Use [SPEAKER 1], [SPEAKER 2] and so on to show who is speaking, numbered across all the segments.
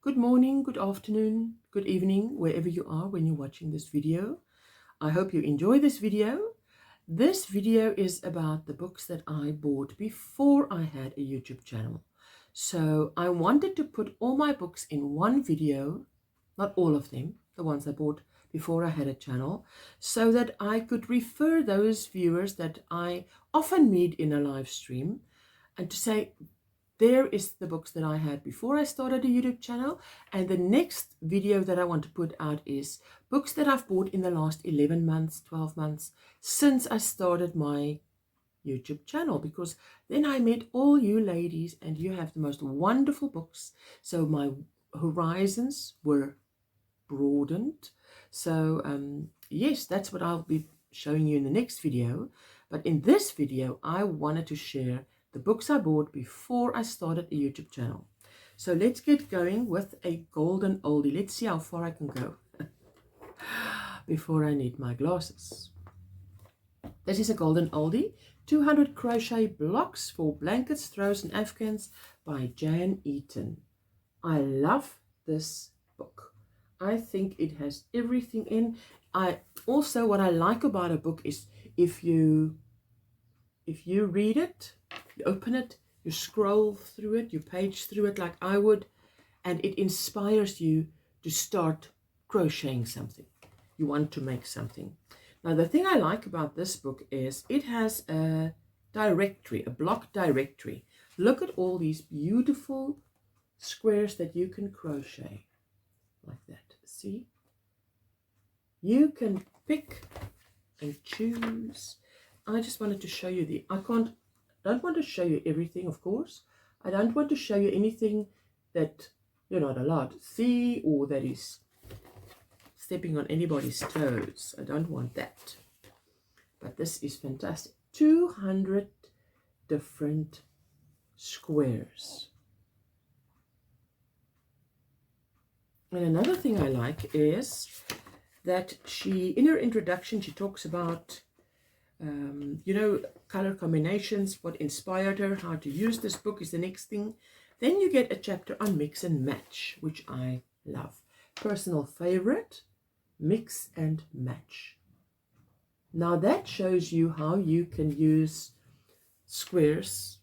[SPEAKER 1] Good morning, good afternoon, good evening, wherever you are when you're watching this video. I hope you enjoy this video. This video is about the books that I bought before I had a YouTube channel. So I wanted to put all my books in one video, not all of them, the ones I bought before I had a channel, so that I could refer those viewers that I often meet in a live stream and to say, there is the books that I had before I started a YouTube channel, and the next video that I want to put out is books that I've bought in the last 11 months, 12 months since I started my YouTube channel, because then I met all you ladies and you have the most wonderful books. So my horizons were broadened. So yes, that's what I'll be showing you in the next video. But in this video, I wanted to share the books I bought before I started a YouTube channel. So let's get going with a golden oldie. Let's see how far I can go before I need my glasses. This is a golden oldie, 200 crochet blocks for blankets, throws and Afghans by Jan Eaton. I love this book. I think it has everything in. Also, what I like about a book is if you read it, you open it, you scroll through it, you page through it like I would, and it inspires you to start crocheting something. You want to make something. Now, the thing I like about this book is it has a directory, a block directory. Look at all these beautiful squares that you can crochet like that. See? You can pick and choose. I just wanted to show you don't want to show you everything, of course. I don't want to show you anything that you're not allowed to see or that is stepping on anybody's toes. I don't want that. But this is fantastic. 200 different squares. And another thing I like is that in her introduction, she talks about color combinations, what inspired her, how to use this book is the next thing. Then you get a chapter on mix and match, which I love. Personal favorite, mix and match. Now that shows you how you can use squares,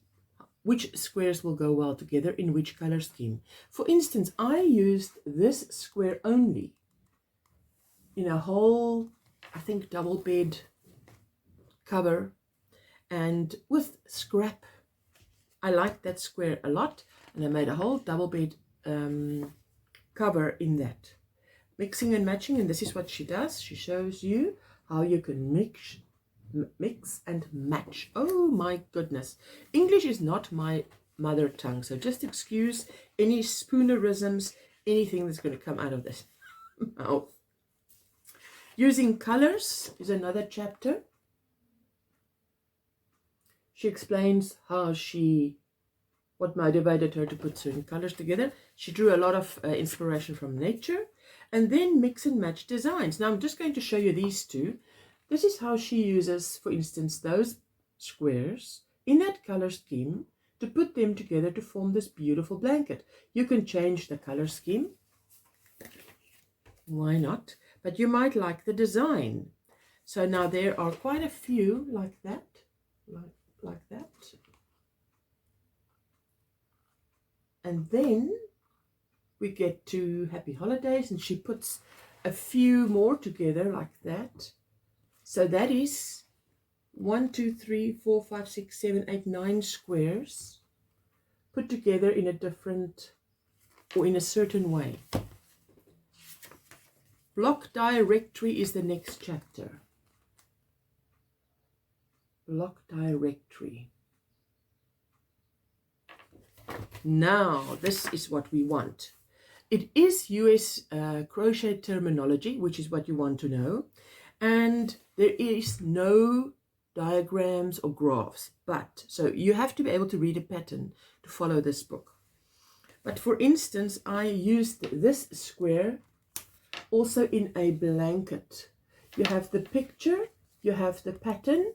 [SPEAKER 1] which squares will go well together in which color scheme. For instance, I used this square only in a whole, I think, double bed cover and with scrap. I like that square a lot, and I made a whole double bed cover in that. Mixing and matching, and this is what she does. She shows you how you can mix and match. Oh my goodness. English is not my mother tongue, so just excuse any spoonerisms, anything that's going to come out of this mouth. Using colors is another chapter. She explains what motivated her to put certain colors together. She drew a lot of inspiration from nature, and then mix and match designs. Now I'm just going to show you these two. This is how she uses, for instance, those squares in that color scheme to put them together to form this beautiful blanket. You can change the color scheme. Why not? But you might like the design. So now there are quite a few like that. Like that. And then we get to Happy Holidays, and she puts a few more together like that. So that is 1, 2, 3, 4, 5, 6, 7, 8, 9 squares put together in a different or in a certain way. Block directory is the next chapter. Block directory. Now, this is what we want. It is US crochet terminology, which is what you want to know. And there is no diagrams or graphs. So you have to be able to read a pattern to follow this book. But for instance, I used this square also in a blanket. You have the picture, you have the pattern,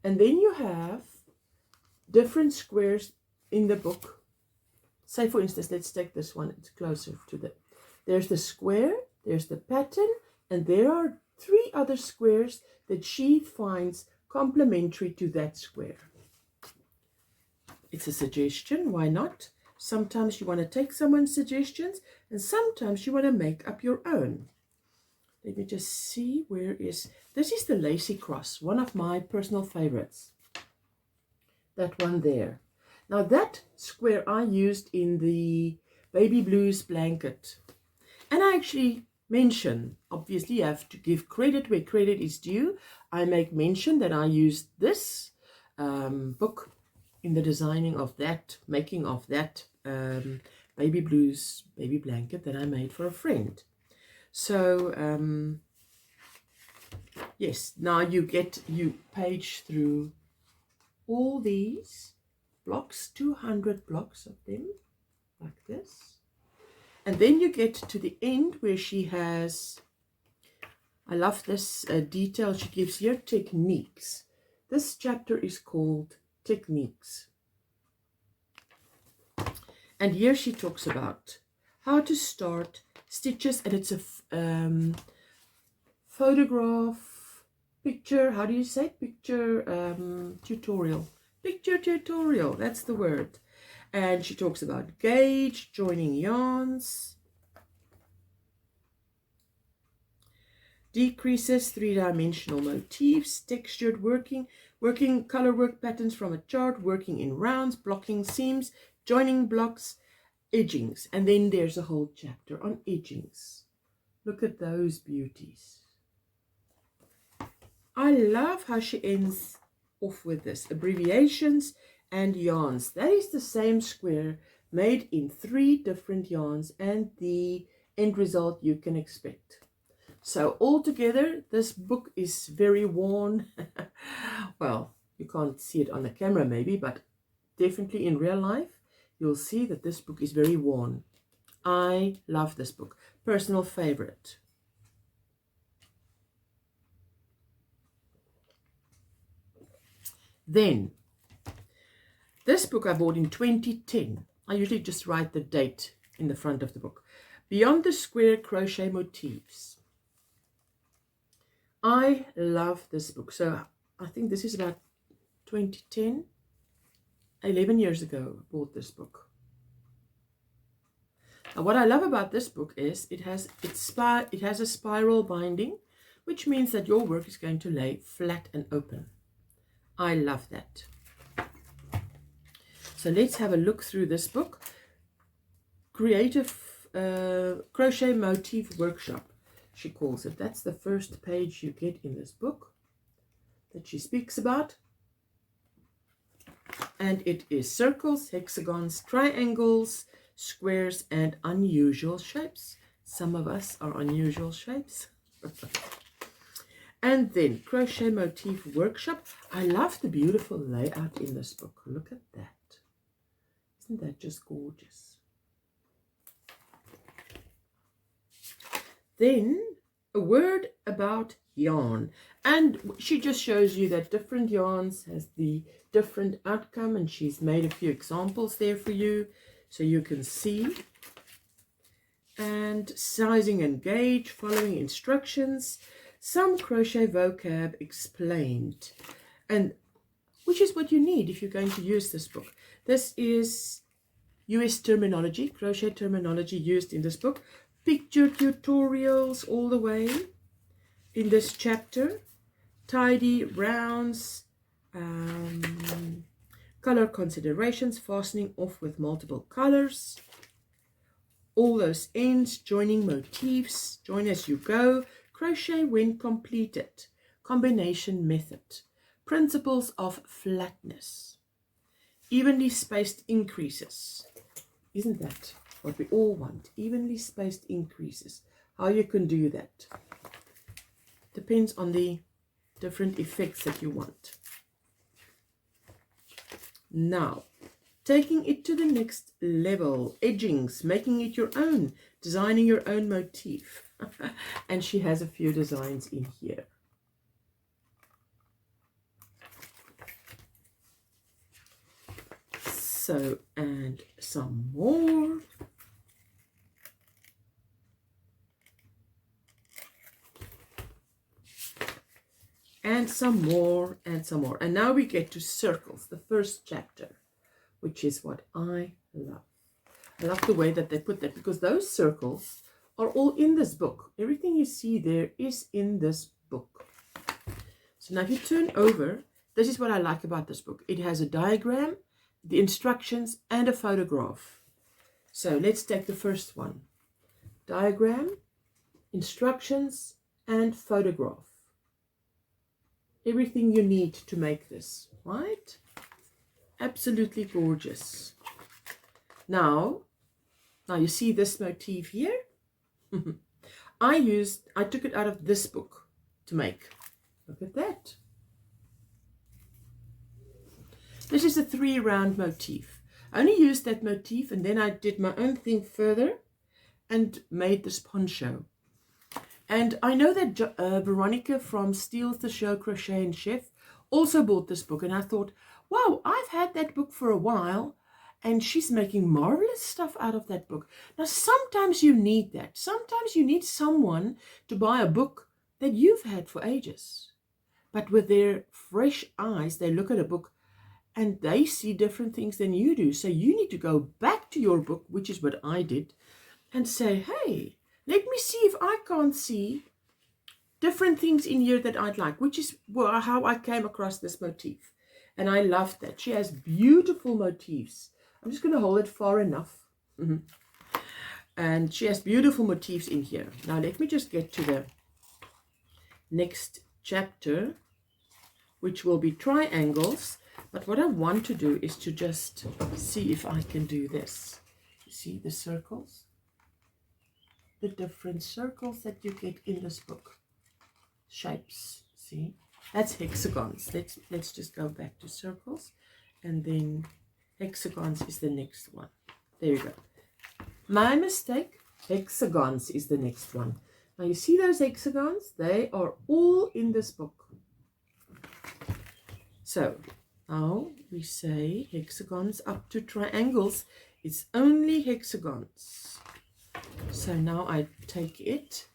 [SPEAKER 1] and then you have different squares in the book say for instance, let's take this one, it's closer to the, there's the square, there's the pattern, and there are 3 other squares that she finds complementary to that square. It's a suggestion, why not? Sometimes you want to take someone's suggestions, and sometimes you want to make up your own. Let me just see, where is, this is the lacy cross, one of my personal favorites. That one there. Now that square I used in the baby blues blanket. And I actually mention, obviously you have to give credit where credit is due. I make mention that I used this book in the designing of that, making of that baby blues baby blanket that I made for a friend. So yes, now you page through all these blocks, 200 blocks of them, like this. And then you get to the end where she has, I love this detail she gives here, techniques. This chapter is called Techniques. And here she talks about how to start stitches, and it's a photograph, picture, how do you say it? Picture tutorial. Picture tutorial, that's the word. And she talks about gauge, joining yarns, decreases, 3-dimensional motifs, textured working color work patterns from a chart, working in rounds, blocking seams, joining blocks, edgings. And then there's a whole chapter on edgings. Look at those beauties. I love how she ends off with this, abbreviations and yarns. That is the same square made in 3 different yarns, and the end result you can expect. So altogether, this book is very worn. Well, you can't see it on the camera maybe, but definitely in real life, you'll see that this book is very worn. I love this book. Personal favorite. Then, this book I bought in 2010. I usually just write the date in the front of the book. Beyond the Square Crochet Motifs. I love this book. So I think this is about 2010. 11 years ago I bought this book. Now what I love about this book is it has a spiral binding, which means that your work is going to lay flat and open. I love that. So let's have a look through this book. Creative Crochet Motif Workshop, she calls it. That's the first page you get in this book that she speaks about. And it is circles, hexagons, triangles, squares, and unusual shapes. Some of us are unusual shapes. And then Crochet Motif Workshop. I love the beautiful layout in this book. Look at that. Isn't that just gorgeous? Then a word about yarn. And she just shows you that different yarns has the different outcome, and she's made a few examples there for you so you can see. And sizing and gauge, following instructions, some crochet vocab explained, and which is what you need if you're going to use this book. This is US terminology, crochet terminology used in this book. Picture tutorials all the way in this chapter. Tidy rounds, color considerations, fastening off with multiple colors, all those ends, joining motifs, join as you go, crochet when completed, combination method, principles of flatness, evenly spaced increases. Isn't that what we all want? Evenly spaced increases. How you can do that depends on the different effects that you want. Now, taking it to the next level, edgings, making it your own, designing your own motif. And she has a few designs in here. So, and some more. And some more, and some more. And now we get to circles, the first chapter, which is what I love. I love the way that they put that, because those circles are all in this book. Everything you see there is in this book. So now if you turn over, this is what I like about this book. It has a diagram, the instructions, and a photograph. So let's take the first one. Diagram, instructions, and photograph. Everything you need to make this, right? Absolutely gorgeous. Now you see this motif here? I took it out of this book to make. Look at that. This is a 3-round motif. I only used that motif and then I did my own thing further and made this poncho. And I know that Veronica from Steals the Show Crochet and Chef also bought this book, and I thought, wow, I've had that book for a while and she's making marvelous stuff out of that book. Now sometimes you need that. Sometimes you need someone to buy a book that you've had for ages. But with their fresh eyes, they look at a book and they see different things than you do. So you need to go back to your book, which is what I did, and say, hey, let me see if I can't see different things in here that I'd like, which is how I came across this motif. And I loved that. She has beautiful motifs. I'm just going to hold it far enough. And she has beautiful motifs in here. Now let me just get to the next chapter, which will be triangles. But what I want to do is to just see if I can do this. You see the circles? The different circles that you get in this book. Shapes, see? That's hexagons. Let's just go back to circles, and then hexagons is the next one. There you go. My mistake. Hexagons is the next one. Now you see those hexagons? They are all in this book. So now we say hexagons up to triangles. It's only hexagons. So now I take it,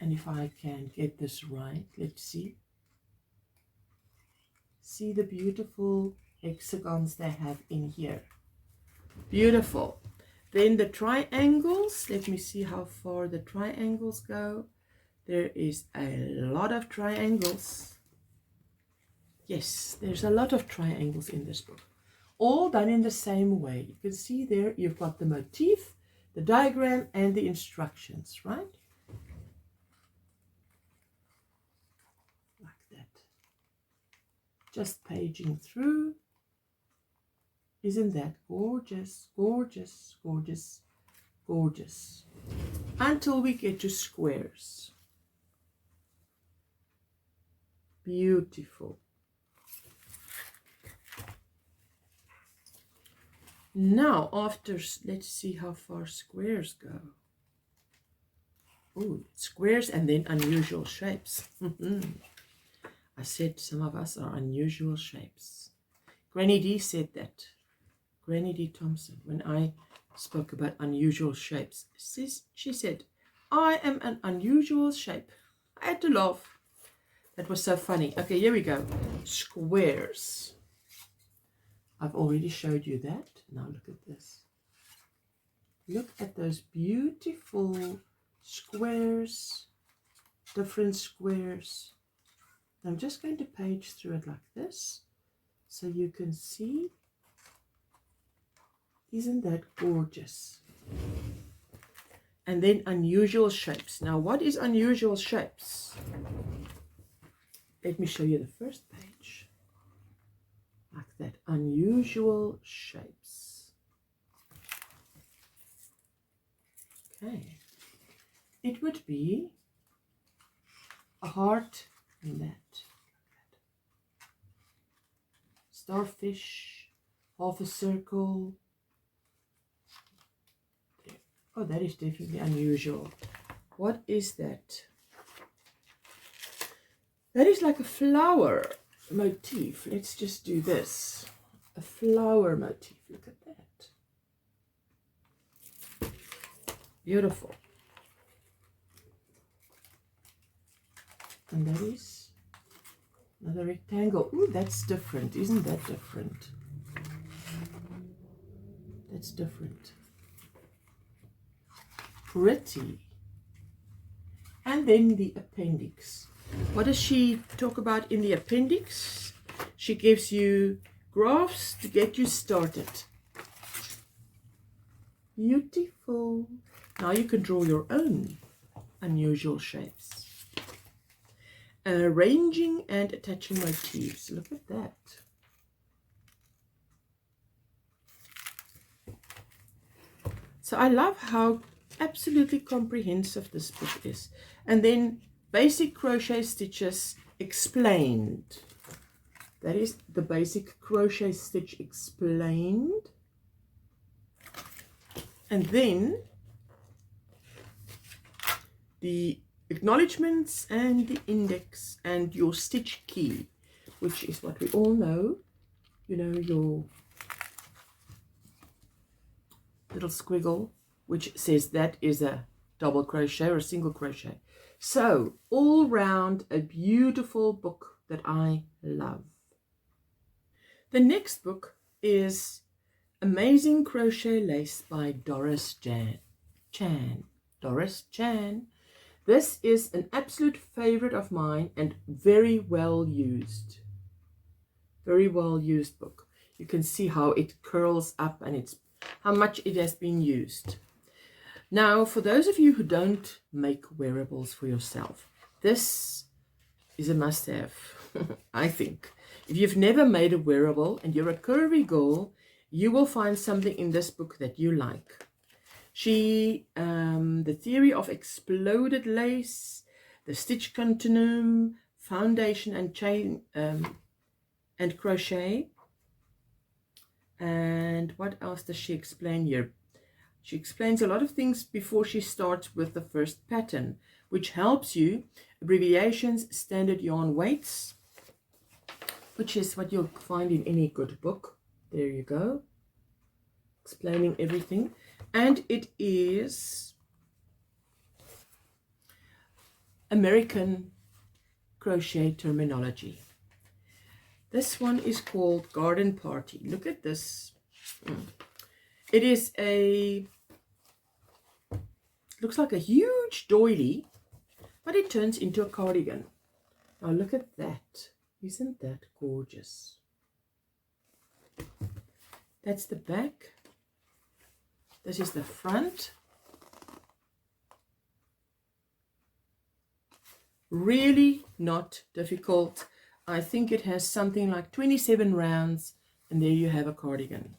[SPEAKER 1] and if I can get this right, let's see. See the beautiful hexagons they have in here. Beautiful. Then the triangles, let me see how far the triangles go. There is a lot of triangles. Yes, there's a lot of triangles in this book. All done in the same way. You can see there you've got the motif, the diagram, and the instructions, right? Like that. Just paging through. Isn't that gorgeous, gorgeous, gorgeous, gorgeous? Until we get to squares. Beautiful. Now, after, let's see how far squares go. Oh, squares and then unusual shapes. I said some of us are unusual shapes. Granny D said that. Granny D Thompson, when I spoke about unusual shapes, she said, I am an unusual shape. I had to laugh. That was so funny. Okay, here we go. Squares. I've already showed you that. Now look at this. Look at those beautiful squares, different squares. I'm just going to page through it like this so you can see. Isn't that gorgeous? And then unusual shapes. Now what is unusual shapes? Let me show you the first page. Like that. Unusual shapes. Okay. It would be a heart and that. Starfish, half a circle. There. Oh, that is definitely unusual. What is that? That is like a flower motif. Let's just do this. a flower motif. Look at that. Beautiful. And that is another rectangle. Ooh, that's different. Isn't that different? That's different. Pretty. And then the appendix. What does she talk about in the appendix? She gives you graphs to get you started. Beautiful. Now you can draw your own unusual shapes. Arranging and attaching motifs. Look at that. So I love how absolutely comprehensive this book is. And then basic crochet stitches explained. That is the basic crochet stitch explained. And then the acknowledgements and the index and your stitch key, which is what we all know. You know, your little squiggle, which says that is a double crochet or a single crochet. So all round a beautiful book that I love. The next book is Amazing Crochet Lace by Doris Chan. Doris Chan. This is an absolute favorite of mine and very well used. Very well used book. You can see how it curls up and it's how much it has been used. Now, for those of you who don't make wearables for yourself, this is a must-have, I think. If you've never made a wearable and you're a curvy girl, you will find something in this book that you like. The theory of exploded lace, the stitch continuum, foundation and chain and crochet. And what else does she explain here? She explains a lot of things before she starts with the first pattern, which helps you, abbreviations, standard yarn weights, which is what you'll find in any good book. There you go. Explaining everything. And it is American crochet terminology. This one is called Garden Party. Look at this. It is looks like a huge doily, but it turns into a cardigan. Now look at that. Isn't that gorgeous? That's the back. This is the front. Really not difficult. I think it has something like 27 rounds, and there you have a cardigan.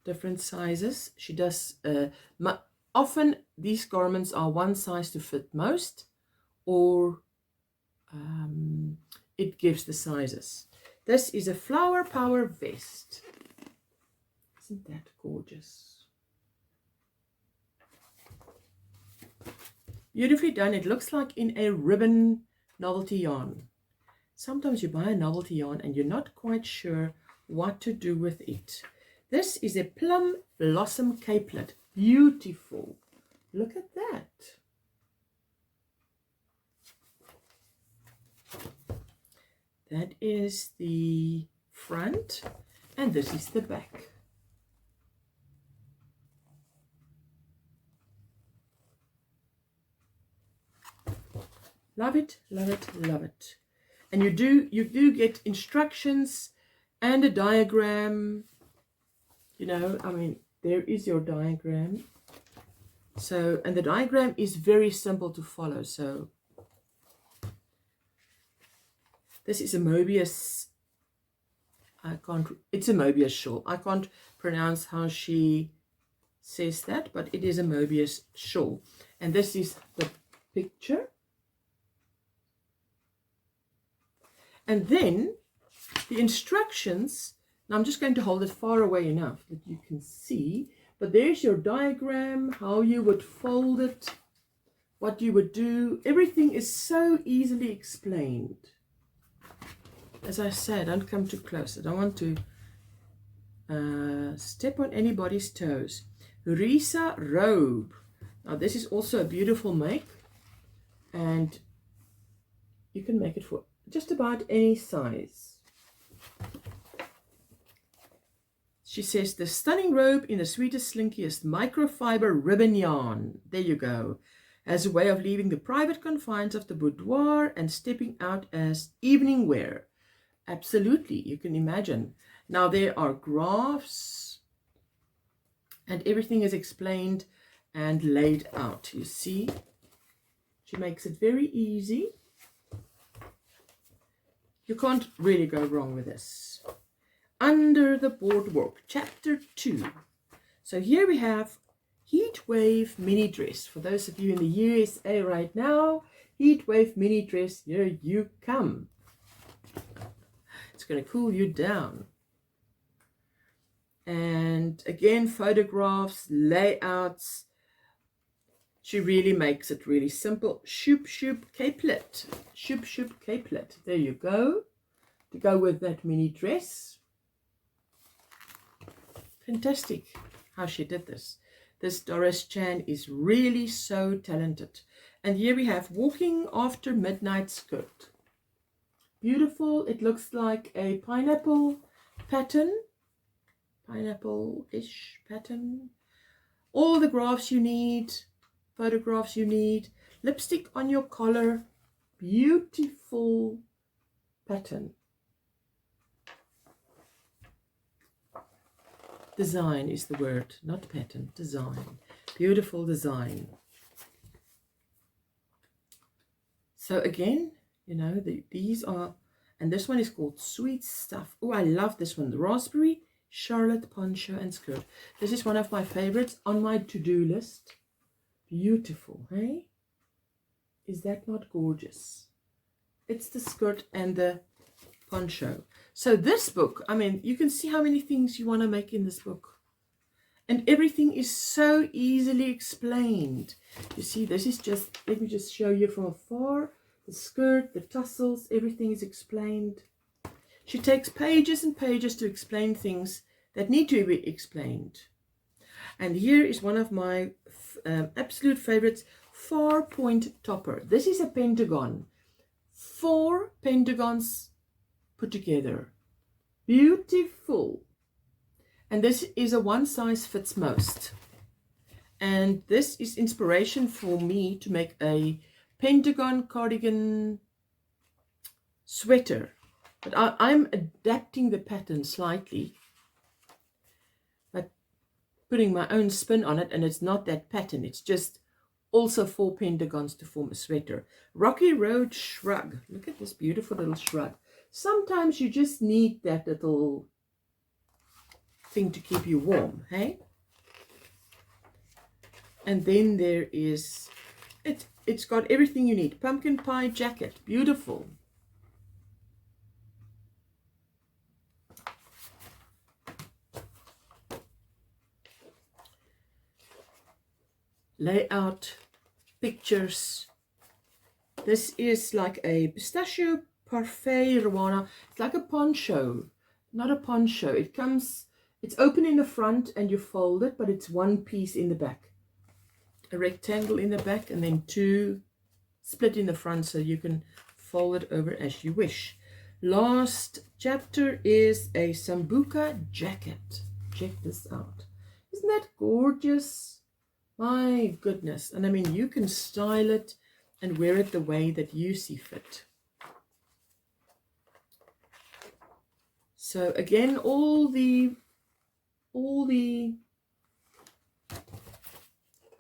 [SPEAKER 1] Different sizes. She does, often these garments are one size to fit most, or it gives the sizes. This is a flower power vest. Isn't that gorgeous? Beautifully done. It looks like in a ribbon novelty yarn. Sometimes you buy a novelty yarn and you're not quite sure what to do with it. This is a plum blossom capelet. Beautiful. Look at that. That is the front, and this is the back. Love it, love it, love it. And you do get instructions and a diagram. You know, I mean, there is your diagram. So, and the diagram is very simple to follow. So this is a Mobius, it's a Mobius shawl. I can't pronounce how she says that, but it is a Mobius shawl. And this is the picture. And then the instructions, now I'm just going to hold it far away enough that you can see, but there's your diagram, how you would fold it, what you would do. Everything is so easily explained. As I said, don't come too close. I don't want to Step on anybody's toes. Risa robe. Now this is also a beautiful make, and you can make it for just about any size. She says, the stunning robe in the sweetest, slinkiest microfiber ribbon yarn. There you go. As a way of leaving the private confines of the boudoir and stepping out as evening wear. Absolutely, you can imagine. Now there are graphs and everything is explained and laid out. You see, she makes it very easy. You can't really go wrong with this. Under the Boardwalk, Chapter 2. So here we have Heat Wave Mini Dress. For those of you in the USA right now, Heat Wave Mini Dress, here you come. It's going to cool you down. And again, photographs, layouts. She really makes it really simple. Shoop shoop capelet. Shoop shoop capelet. There you go. To go with that mini dress. Fantastic how she did this. This Doris Chan is really so talented. And here we have Walking After Midnight skirt. Beautiful. It looks like a pineapple pattern. Pineapple-ish pattern. All the graphs you need. Photographs you need. Lipstick on your collar. Beautiful pattern. Design is the word, not pattern. Design. Beautiful design. So again, you know, these are, and this one is called Sweet Stuff. Oh, I love this one. The Raspberry Charlotte poncho and skirt. This is one of my favorites on my to-do list. Beautiful, hey? Is that not gorgeous? It's the skirt and the poncho. So this book, I mean, you can see how many things you want to make in this book. And everything is so easily explained. You see, this is just, let me just show you from afar. The skirt, the tassels, everything is explained. She takes pages and pages to explain things that need to be explained. And here is one of my absolute favorites, 4-point topper. This is a pentagon. 4 pentagons put together. Beautiful. And this is a one size fits most. And this is inspiration for me to make a pentagon cardigan sweater. But I'm adapting the pattern slightly, but putting my own spin on it, and it's not that pattern. It's just also 4 pentagons to form a sweater. Rocky Road Shrug. Look at this beautiful little shrug. Sometimes you just need that little thing to keep you warm, hey? And then there is, it's got everything you need. Pumpkin pie jacket, beautiful. Layout, pictures. This is like a pistachio parfait Rwana. It's like a poncho, not a poncho. It comes, it's open in the front and you fold it, but it's one piece in the back. A rectangle in the back and then 2 split in the front, so you can fold it over as you wish. Last chapter is a Sambuca jacket. Check this out. Isn't that gorgeous? My goodness. And I mean, you can style it and wear it the way that you see fit. So again, all the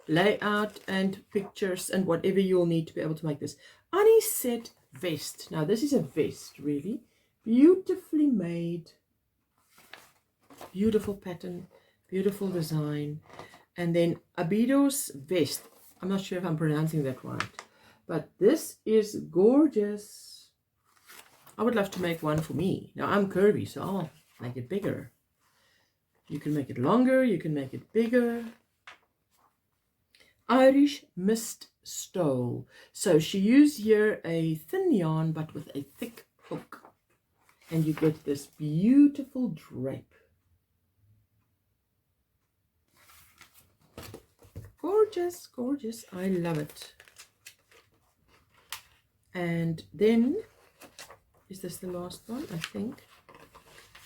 [SPEAKER 1] layout and pictures and whatever you'll need to be able to make this. Anisette vest. Now this is a vest, really beautifully made, beautiful pattern, beautiful design. And then Abido's vest. I'm not sure if I'm pronouncing that right, but this is gorgeous. I would love to make one for me. Now I'm curvy, so I'll make it bigger. You can make it longer, you can make it bigger. Irish Mist Stole. So she used here a thin yarn but with a thick hook. And you get this beautiful drape. gorgeous, gorgeous. I love it. And then, is this the last one? I think.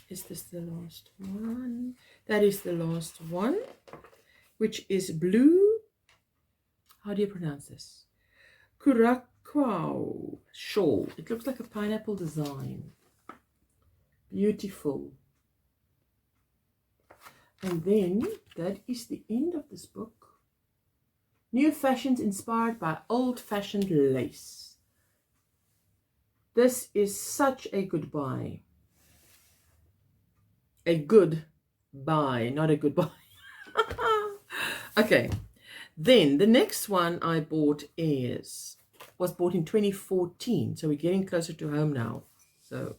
[SPEAKER 1] Is this the last one? That is the last one, which is blue. How do you pronounce this? Curacao shawl. It looks like a pineapple design. Beautiful. And then that is the end of this book. New fashions inspired by old-fashioned lace. This is such a good buy. A good buy, not a good buy. Okay. Then the next one I bought was bought in 2014. So we're getting closer to home now. So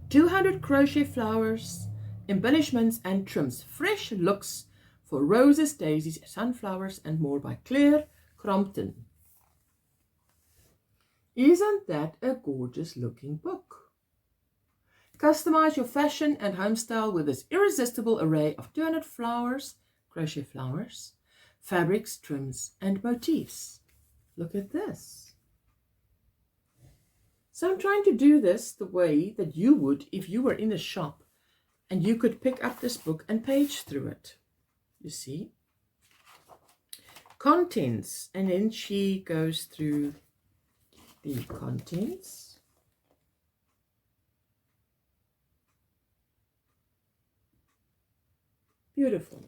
[SPEAKER 1] 200 crochet flowers, embellishments and trims. Fresh looks for roses, daisies, sunflowers and more by Claire Crompton. Isn't that a gorgeous looking book? Customize your fashion and home style with this irresistible array of 200 flowers, crochet flowers, fabrics, trims and motifs. Look at this. So I'm trying to do this the way that you would if you were in the shop and you could pick up this book and page through it. You see? Contents, and then she goes through the contents. Beautiful.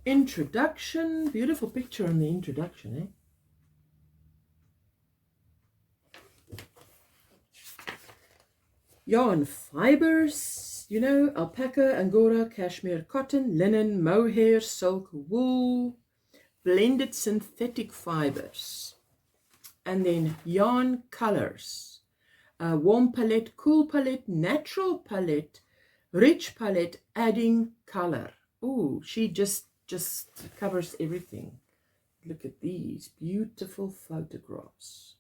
[SPEAKER 1] Introduction. Beautiful picture on the introduction, eh? Yarn fibers, you know, alpaca, angora, cashmere, cotton, linen, mohair, silk, wool, blended synthetic fibers. And then yarn colors. Warm palette, cool palette, natural palette, rich palette, adding color. Oh, she just covers everything. Look at these beautiful photographs.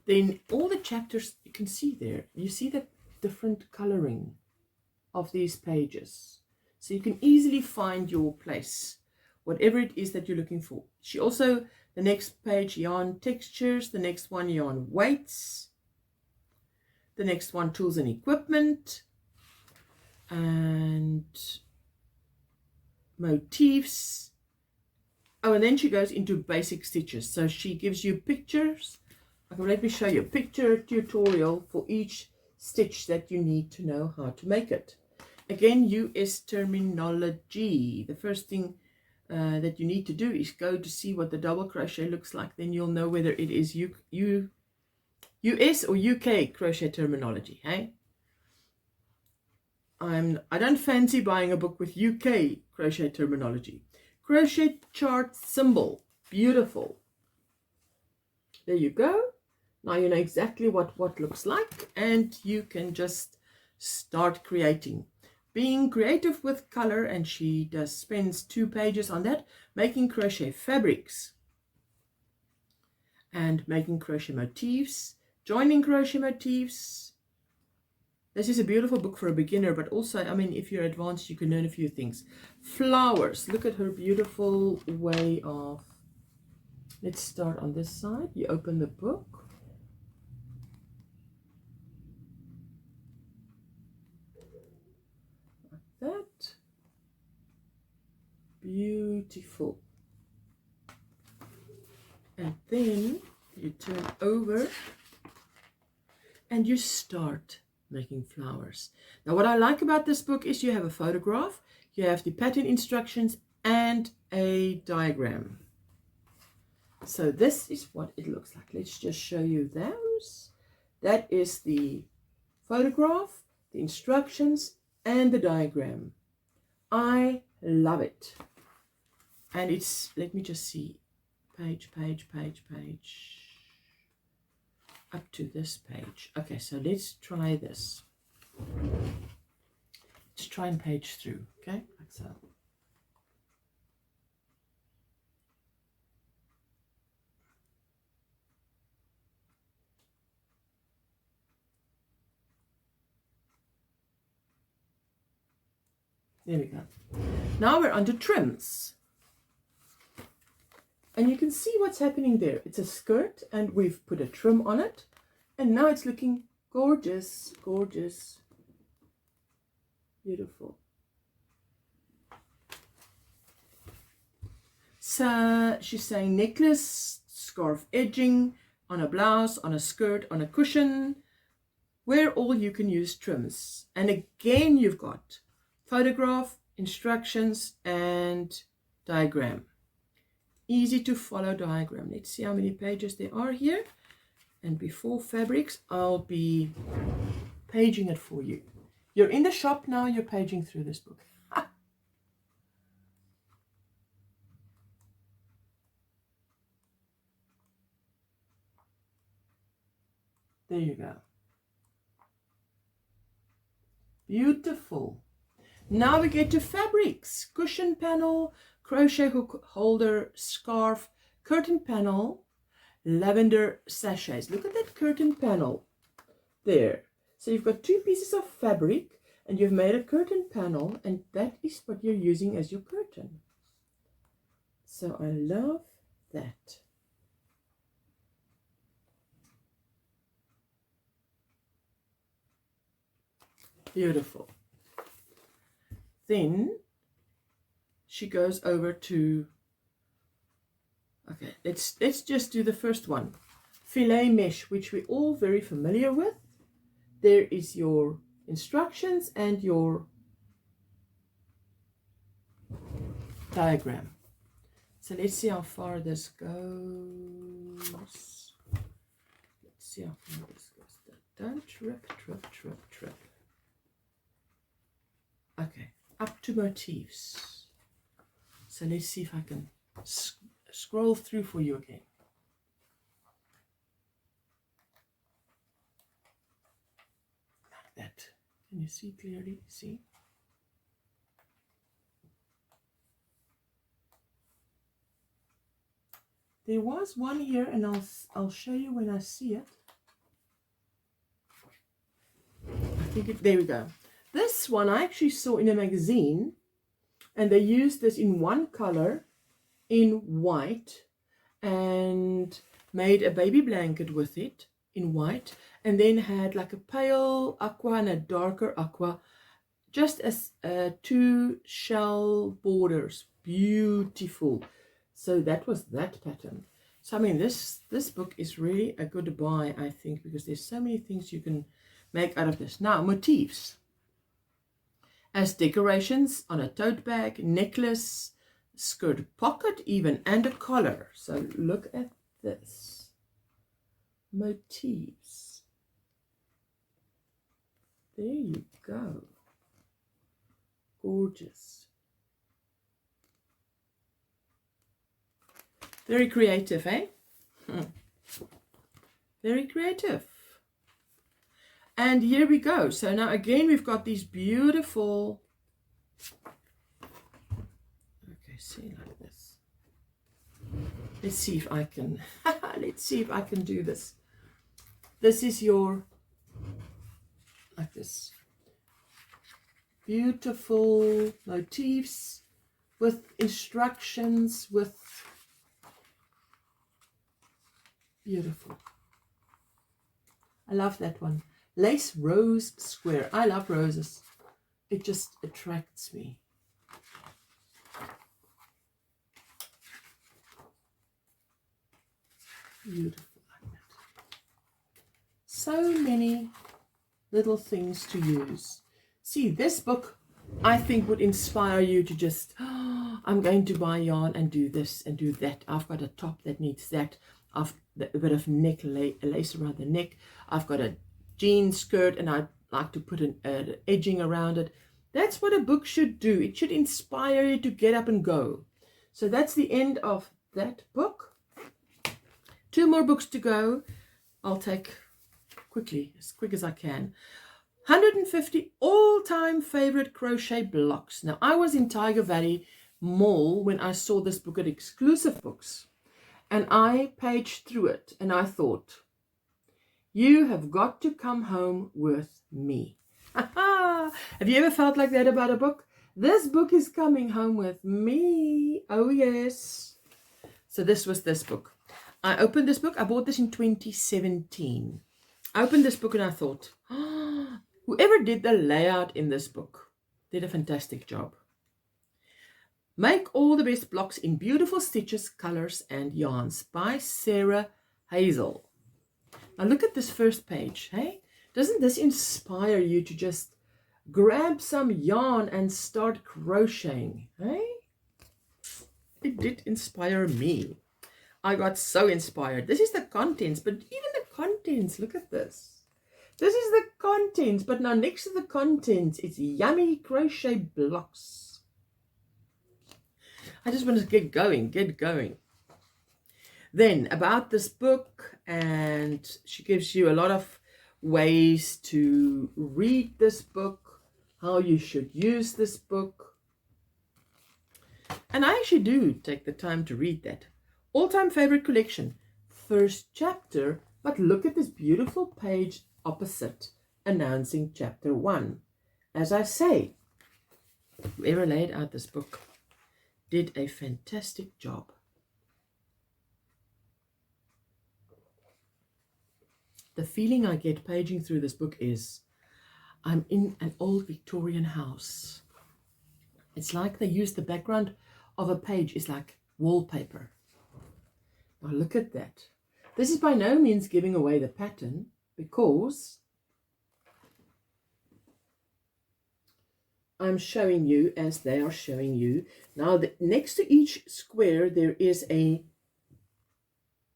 [SPEAKER 1] Then all the chapters you can see there. You see the different coloring of these pages. So you can easily find your place, whatever it is that you're looking for. She also, the next page, yarn textures, the next one, yarn weights, the next one, tools and equipment, and motifs. Oh, and then she goes into basic stitches. So she gives you pictures. Okay, let me show you a picture tutorial for each stitch that you need to know how to make it. Again, US terminology. The first thing that you need to do is go to see what the double crochet looks like. Then you'll know whether it is US or UK crochet terminology. Hey, I don't fancy buying a book with UK crochet terminology. Crochet chart symbol, beautiful. There you go. Now you know exactly what looks like, and you can just start creating. Being creative with color, and she spends 2 pages on that, making crochet fabrics and making crochet motifs, joining crochet motifs. This is a beautiful book for a beginner, but also, I mean, if you're advanced, you can learn a few things. Flowers. Look at her beautiful way of, let's start on this side. You open the book. That beautiful, and then you turn over and you start making flowers. Now what I like about this book is you have a photograph, you have the pattern instructions and a diagram. So this is what it looks like. Let's just show you those. That is the photograph, the instructions and the diagram. I love it. And it's, let me just see, page up to this page. Okay, so let's try this. Let's try and page through, okay, like so. There we go. Now we're on to trims. And you can see what's happening there. It's a skirt and we've put a trim on it. And now it's looking gorgeous, gorgeous, beautiful. So she's saying necklace, scarf edging, on a blouse, on a skirt, on a cushion, where all you can use trims. And again, you've got photograph, instructions, and diagram. Easy to follow diagram. Let's see how many pages there are here. And before fabrics, I'll be paging it for you. You're in the shop now, you're paging through this book. There you go. Beautiful. Now we get to fabrics. Cushion panel, crochet hook holder, scarf, curtain panel, lavender sachets. Look at that curtain panel there. So you've got two pieces of fabric and you've made a curtain panel, and that is what you're using as your curtain. So I love that. Beautiful. Then she goes over to, okay, let's just do the first one. Filet mesh, which we're all very familiar with. There is your instructions and your diagram. So let's see how far this goes. Let's see how far this goes. Don't trip, trip, trip, trip. Okay, up to motifs. So let's see if I can scroll through for you again. Like that. Can you see clearly? See? There was one here, and I'll show you when I see it. I think there we go. This one I actually saw in a magazine, and they used this in one color, in white, and made a baby blanket with it in white, and then had like a pale aqua and a darker aqua, just as two shell borders. Beautiful. So that was that pattern. So I mean, this book is really a good buy, I think, because there's so many things you can make out of this. Now, motifs. As decorations on a tote bag, necklace, skirt pocket even, and a collar. So look at this. Motifs. There you go. Gorgeous. Very creative, eh? Very creative. And here we go. So now again, we've got these beautiful, okay, see, like this. Let's see if I can, let's see if I can do this. This is your, like this, beautiful motifs with instructions, with beautiful. I love that one. Lace rose square. I love roses. It just attracts me. Beautiful like that. So many little things to use. See, this book I think would inspire you to just, oh, I'm going to buy yarn and do this and do that. I've got a top that needs that. I've got a bit of neck lace around the neck. I've got a jean skirt and I'd like to put an edging around it. That's what a book should do. It should inspire you to get up and go. So that's the end of that book. 2 more books to go. I'll take quickly, as quick as I can. 150 all-time favorite crochet blocks. Now, I was in Tiger Valley Mall when I saw this book at Exclusive Books, and I paged through it and I thought, you have got to come home with me. Have you ever felt like that about a book? This book is coming home with me. Oh, yes. So this was this book. I opened this book. I bought this in 2017. I opened this book and I thought, oh, whoever did the layout in this book did a fantastic job. Make all the best blocks in beautiful stitches, colors, and yarns by Sarah Hazel. Now look at this first page. Hey, doesn't this inspire you to just grab some yarn and start crocheting? Hey, it did inspire me. I got so inspired. This is the contents, but even the contents, look at this. This is the contents, but now next to the contents, it's yummy crochet blocks. I just want to get going. Then about this book, and she gives you a lot of ways to read this book, how you should use this book. And I actually do take the time to read that. All-time favorite collection, first chapter, but look at this beautiful page opposite announcing chapter 1. As I say, whoever laid out this book did a fantastic job. The feeling I get paging through this book is I'm in an old Victorian house. It's like they use the background of a page is like wallpaper. Now look at that. This is by no means giving away the pattern because I'm showing you as they are showing you. Now next to each square there is a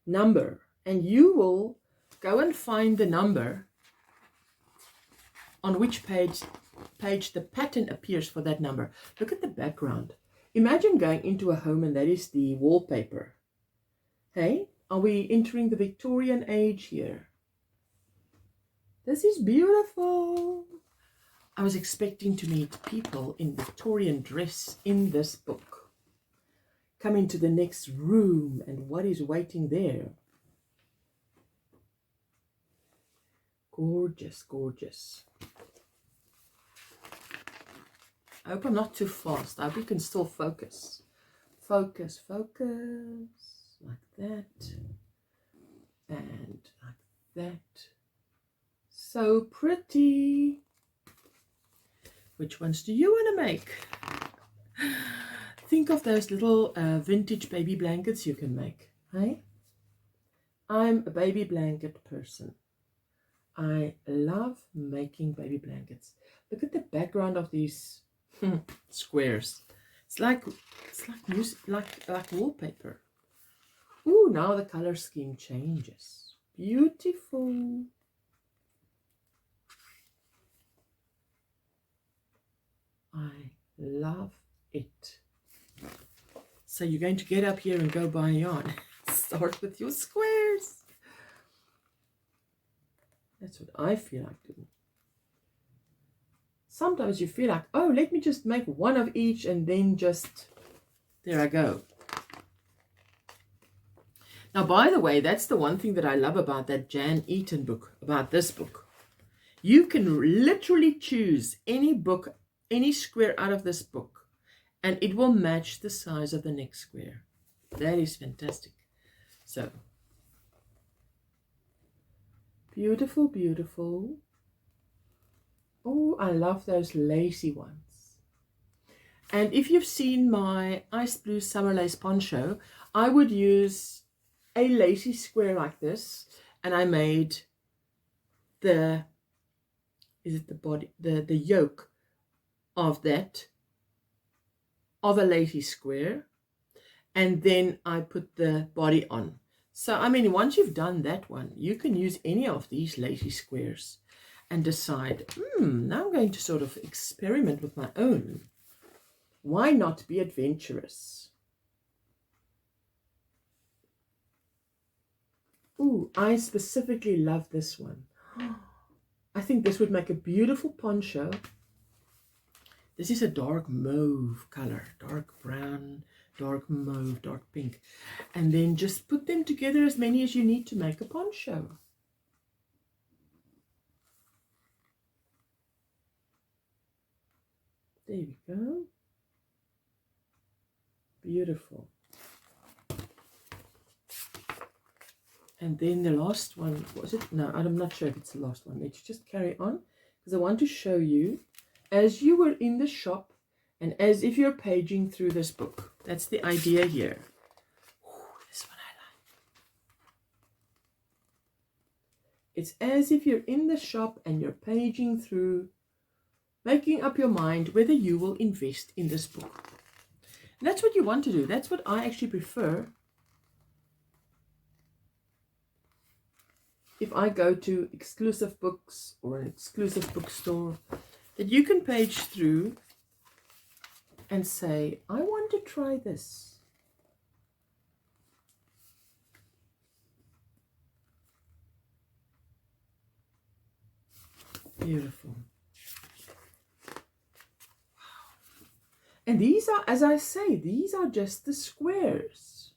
[SPEAKER 1] number, and you will go and find the number on which page the pattern appears for that number. Look at the background. Imagine going into a home and that is the wallpaper. Hey, are we entering the Victorian age here? This is beautiful. I was expecting to meet people in Victorian dress in this book. Come into the next room and what is waiting there? Gorgeous, gorgeous. I hope I'm not too fast. I hope you can still focus. Focus, focus. Like that. And like that. So pretty. Which ones do you want to make? Think of those little vintage baby blankets you can make. Hey? I'm a baby blanket person. I love making baby blankets. Look at the background of these squares. It's like music, like wallpaper. Ooh, now the color scheme changes. Beautiful. I love it. So you're going to get up here and go buy yarn. Start with your squares. That's what I feel like doing. Sometimes you feel like, oh, let me just make one of each and then just, there I go. Now, by the way, that's the one thing that I love about that Jan Eaton book, about this book. You can literally choose any book, any square out of this book, and it will match the size of the next square. That is fantastic. So, beautiful, beautiful. Oh, I love those lacy ones. And if you've seen my ice blue summer lace poncho, I would use a lacy square like this, and I made the yoke of that, of a lacy square, and then I put the body on. So, I mean, once you've done that one, you can use any of these lacy squares and decide, now I'm going to sort of experiment with my own. Why not be adventurous? Ooh, I specifically love this one. I think this would make a beautiful poncho. This is a dark mauve color, dark brown, dark mauve, dark pink. And then just put them together as many as you need to make a poncho. There we go. Beautiful. And then the last one, was it? No, I'm not sure if it's the last one. Let's just carry on, because I want to show you as you were in the shop and as if you're paging through this book. That's the idea here. Ooh, this one I like. It's as if you're in the shop and you're paging through, making up your mind whether you will invest in this book. And that's what you want to do. That's what I actually prefer. If I go to exclusive books or an exclusive bookstore, that you can page through and say, I want to try this. Beautiful. And these are, as I say, these are just the squares.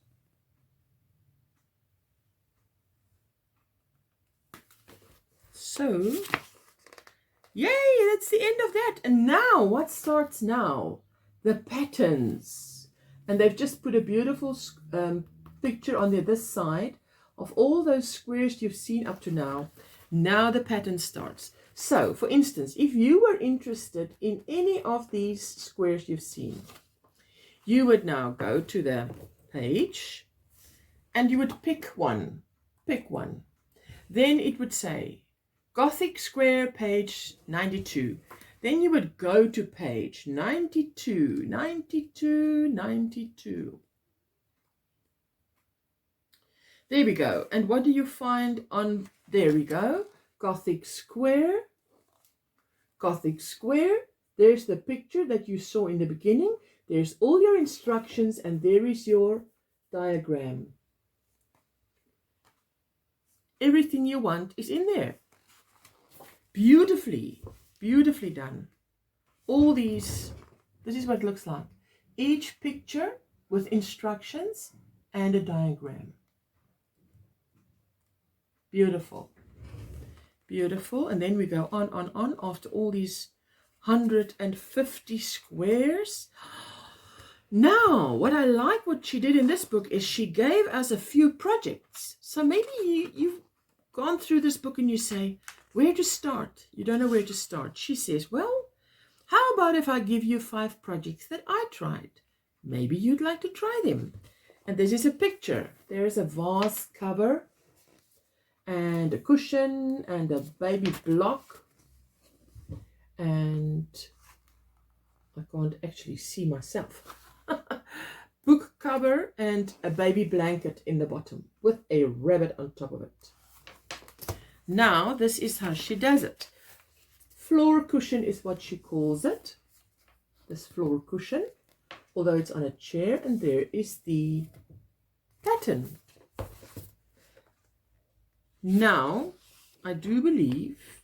[SPEAKER 1] So, yay, that's the end of that. And now, what starts now? The patterns. And they've just put a beautiful picture on the other side of all those squares you've seen up to now. Now the pattern starts. So, for instance, if you were interested in any of these squares you've seen, you would now go to the page and you would pick one. Pick one. Then it would say, Gothic Square, page 92. Then you would go to page 92, 92, 92. There we go. And what do you find on, there we go, Gothic Square. Gothic Square. There's the picture that you saw in the beginning. There's all your instructions and there is your diagram. Everything you want is in there. Beautifully, beautifully done. All these, this is what it looks like. Each picture with instructions and a diagram. Beautiful. Beautiful. And then we go on after all these 150 squares. Now, what I like what she did in this book is she gave us a few projects. So maybe you've gone through this book and you say, where to start? You don't know where to start. She says, well, how about if I give you 5 projects that I tried? Maybe you'd like to try them. And this is a picture. There's a vase cover and a cushion and a baby block. And I can't actually see myself. Book cover and a baby blanket in the bottom with a rabbit on top of it. Now, this is how she does it. Floor cushion is what she calls it. This floor cushion, although it's on a chair, and there is the pattern. Now, I do believe,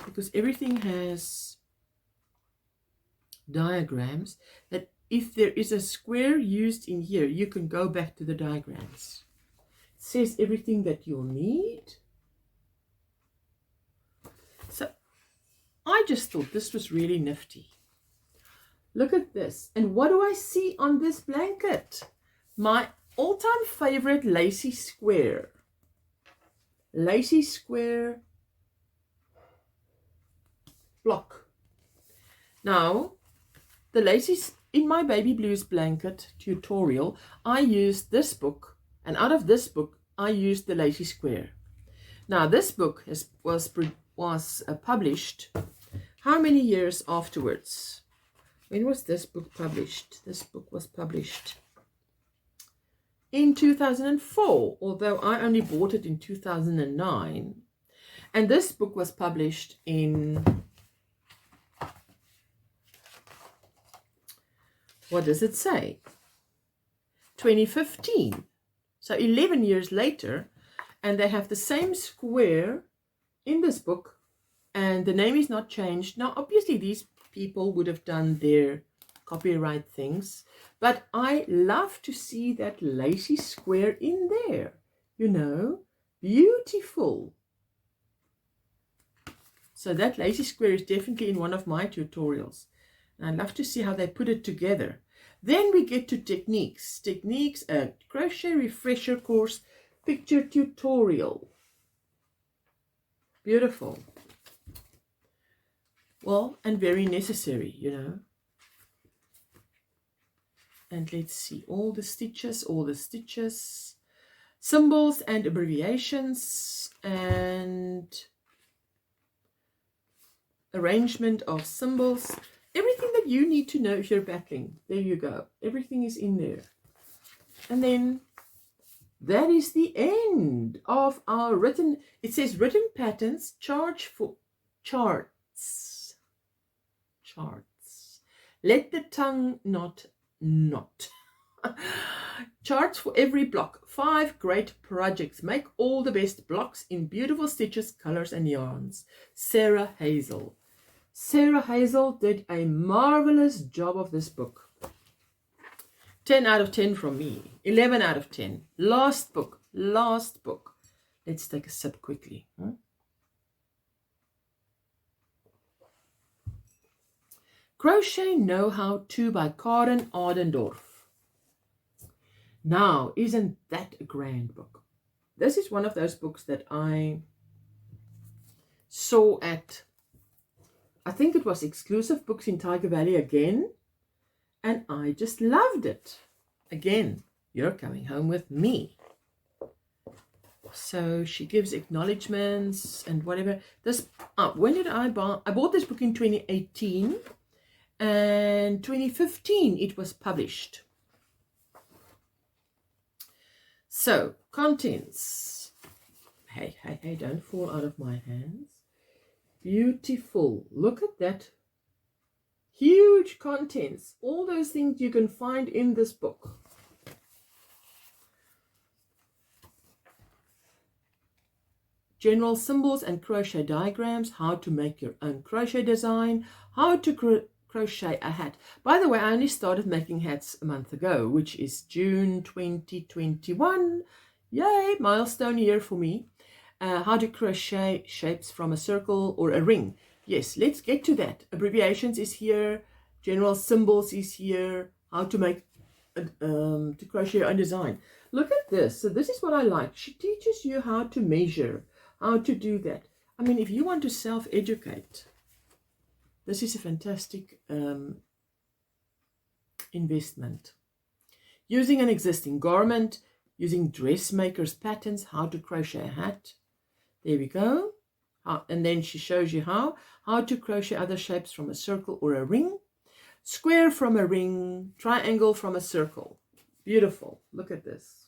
[SPEAKER 1] because everything has diagrams, that if there is a square used in here, you can go back to the diagrams. It says everything that you'll need. So I just thought this was really nifty. Look at this. And what do I see on this blanket? My all-time favorite lacy square. Lacy square block. Now, the lacy, in my baby blues blanket tutorial, I used this book. And out of this book, I used the lacy square. Now, this book was published how many years afterwards? When was this book published? This book was published in 2004, although I only bought it in 2009. And this book was published in, what does it say? 2015. So 11 years later, and they have the same square in this book, and the name is not changed. Now, obviously, these people would have done their copyright things, but I love to see that lacy square in there. You know, beautiful. So that lacy square is definitely in one of my tutorials. I love to see how they put it together. Then we get to techniques. Techniques, a crochet refresher course, picture tutorial. Beautiful. Well, and very necessary, you know. And let's see, all the stitches, symbols and abbreviations, and arrangement of symbols. Everything that you need to know if you're battling. There you go. Everything is in there. And then that is the end of our written, it says written patterns, charge for charts. Charts. Let the tongue not. Charts for every block. 5 great projects. Make all the best blocks in beautiful stitches, colors and yarns. Sarah Hazel. Sarah Hazel did a marvelous job of this book. 10 out of 10 from me. 11 out of 10. Last book. Let's take a sip quickly. Crochet Know How To by Karen Adendorf. Now, isn't that a grand book? This is one of those books that I saw at, I think it was Exclusive Books in Tiger Valley again, and I just loved it. Again, you're coming home with me. So she gives acknowledgements and whatever. This, when did I buy? I bought this book in 2018, and 2015 it was published. So, contents. Hey, don't fall out of my hands. Beautiful. Look at that. Huge contents. All those things you can find in this book. General symbols and crochet diagrams. How to make your own crochet design. How to crochet a hat. By the way, I only started making hats a month ago, which is June 2021. Yay, milestone year for me. How to crochet shapes from a circle or a ring. Yes, let's get to that. Abbreviations is here. General symbols is here. How to make, to crochet your own design. Look at this. So this is what I like. She teaches you how to measure, how to do that. I mean, if you want to self-educate, this is a fantastic investment. Using an existing garment, using dressmakers patterns, how to crochet a hat. There we go. And then she shows you how to crochet other shapes from a circle or a ring. Square from a ring, triangle from a circle. Beautiful. Look at this.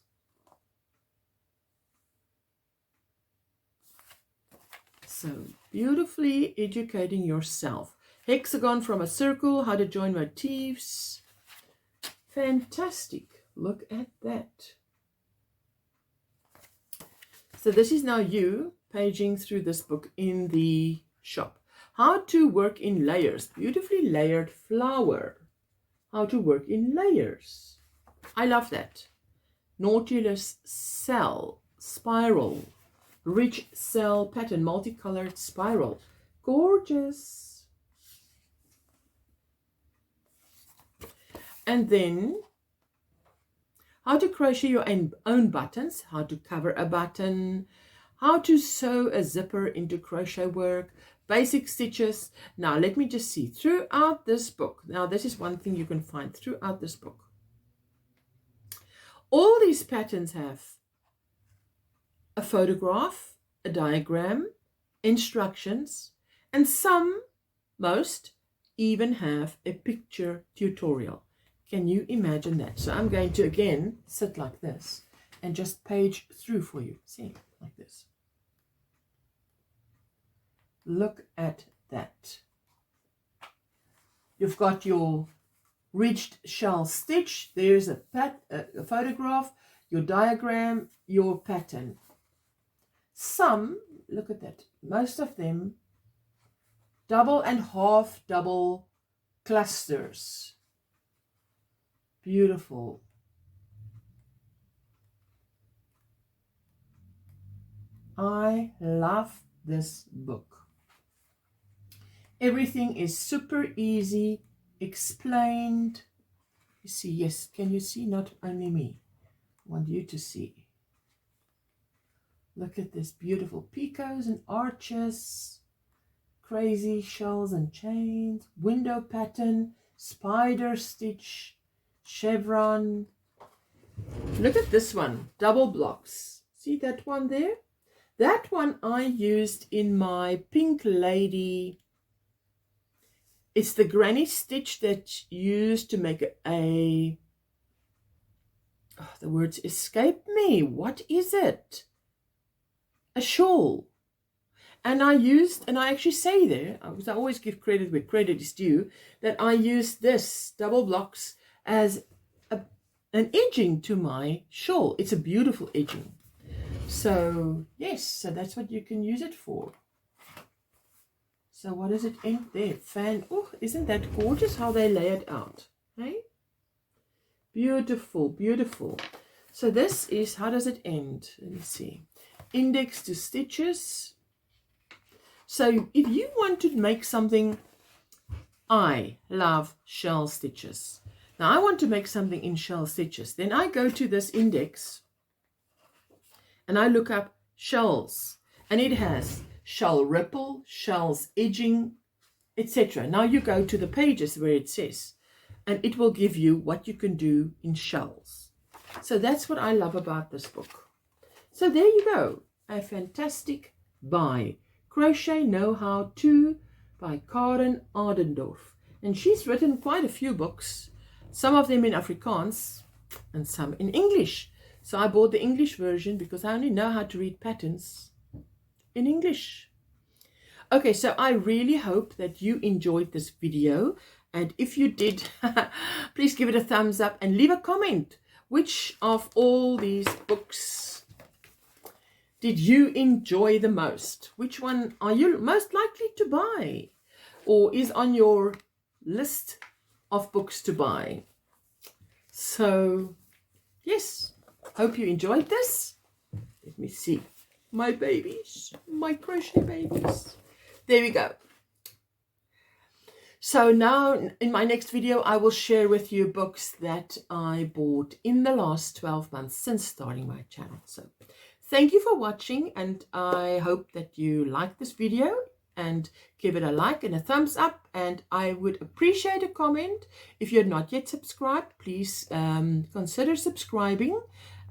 [SPEAKER 1] So beautifully educating yourself. Hexagon from a circle, how to join motifs. Fantastic. Look at that. So this is now you paging through this book in the shop. How to work in layers. Beautifully layered flower. How to work in layers. I love that. Nautilus cell, spiral, rich cell pattern, multicolored spiral. Gorgeous. And then how to crochet your own buttons, how to cover a button, how to sew a zipper into crochet work, basic stitches. Now let me just see throughout this book. Now this is one thing you can find throughout this book. All these patterns have a photograph, a diagram, instructions, and most even have a picture tutorial. Can you imagine that? So I'm going to again sit like this and just page through for you. See, like this. Look at that. You've got your ridged shell stitch. There's a photograph, your diagram, your pattern. Some, look at that, most of them double and half double clusters. Beautiful. I love this book. Everything is super easy explained. You see, yes, can you see? Not only me. I want you to see. Look at this beautiful picots and arches, crazy shells and chains, window pattern, spider stitch, chevron. Look at this one, double blocks. See that one there? That one I used in my Pink Lady. It's the granny stitch that's used to make the words escape me. What is it? A shawl. And I actually say there, because I always give credit where credit is due, that I used this double blocks as an edging to my shawl. It's a beautiful edging. So yes, so that's what you can use it for. So what does it end there? Fan. Oh, isn't that gorgeous how they lay it out? Hey? Beautiful, beautiful. So this is, how does it end? Let me see. Index to stitches. So if you want to make something, I love shell stitches. Now I want to make something in shell stitches. Then I go to this index and I look up shells. And it has shell ripple, shells edging, etc. Now you go to the pages where it says, and it will give you what you can do in shells. So that's what I love about this book. So there you go, a fantastic buy. Crochet Know How To by Karen Adendorf. And she's written quite a few books, some of them in Afrikaans and some in English. So I bought the English version because I only know how to read patterns in English. Okay, so I really hope that you enjoyed this video. And if you did, please give it a thumbs up and leave a comment. Which of all these books did you enjoy the most? Which one are you most likely to buy or is on your list of books to buy? So, yes, hope you enjoyed this. Let me see. My babies, my crochet babies. There we go. So now in my next video, I will share with you books that I bought in the last 12 months since starting my channel. So thank you for watching, and I hope that you like this video and give it a like and a thumbs up, and I would appreciate a comment. If you're not yet subscribed, please consider subscribing.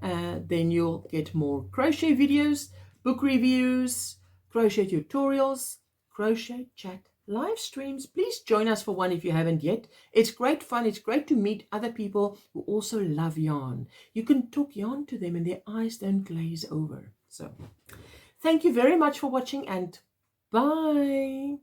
[SPEAKER 1] Then you'll get more crochet videos, book reviews, crochet tutorials, crochet chat live streams. Please join us for one if you haven't yet. It's great fun. It's great to meet other people who also love yarn. You can talk yarn to them and their eyes don't glaze over. So thank you very much for watching, and bye.